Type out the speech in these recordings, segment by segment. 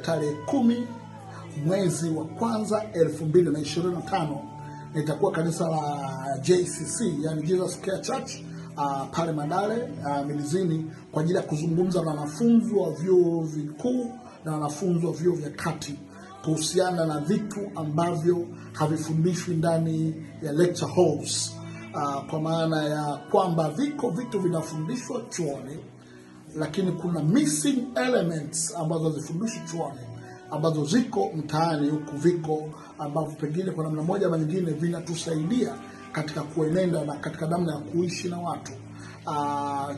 tarehe 10 mwezi wa kwanza 2025 nitakuwa kanisa la JCC, yani Jesus Care Church, pale Madale Milizini, kwa ajili ya kuzungumza na wanafunzi wa vyuo vikuu na wanafunzi wa vyuo vya kati kuhusiana na vitu ambavyo havifundishwi ndani ya lecture halls. Kwa maana ya kwamba viko vitu vinafundishwa chuoni, lakini kuna missing elements ambazo hazifundishwi chuoni, ambazo ziko mtaani huku, viko ambavyo pengine kwa namna moja ama nyingine vinatusaidia katika kuenenda na katika namna ya kuishi na watu.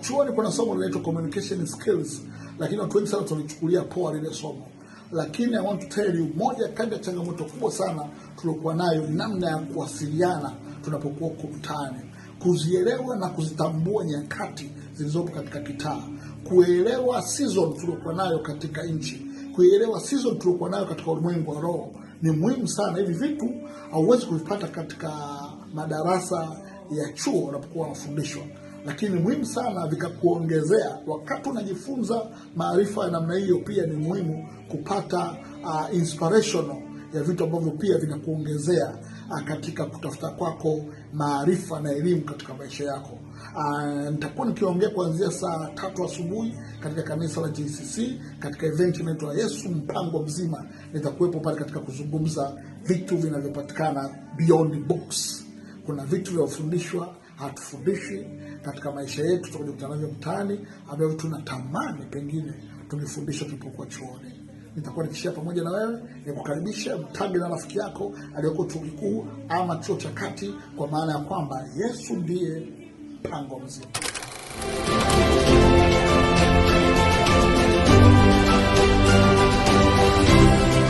Chuoni kuna somo linaloitwa communication skills, lakini watu wengi sana tulichukulia poa lile somo. Lakini I want to tell you, moja kati ya changamoto kubwa sana tuliokuwa nayo ni namna ya kuwasiliana tunapokuwa mtaani, kuzielewa na kuzitambua nyakati zilizopo katika kitaa, kuelewa season tuliokuwa nayo katika nchi, kuelewa season tuliokuwa nayo katika ulimwengu wa roho. Ni muhimu sana. Hivi vitu hauwezi kuvipata katika madarasa ya chuo unapokuwa unafundishwa, lakini muhimu sana vikakuongezea wakati unajifunza maarifa ya namna hiyo. Pia ni muhimu kupata inspirational ya vitu ambavyo pia vinakuongezea katika kutafuta kwako maarifa na elimu katika maisha yako. Nitakuwa nikiongea kuanzia saa 3 asubuhi katika kanisa la JCC katika event inaitwa Yesu Mpango Mzima. Nitakuwepo pale katika kuzungumza vitu vinavyopatikana beyond books. Kuna vitu vinavyofundishwa hatufundishi katika maisha yetu, tunakutana navyo mtaani, ambavyo tunatamani pengine tungefundishwa tulipokuwa chuoni. Nitakuwa nikishia pamoja na wewe, nikukaribisha mtage na rafiki yako aliyoko chuo kikuu ama chuo cha kati, kwa maana ya kwamba Yesu ndiye mpango mzima.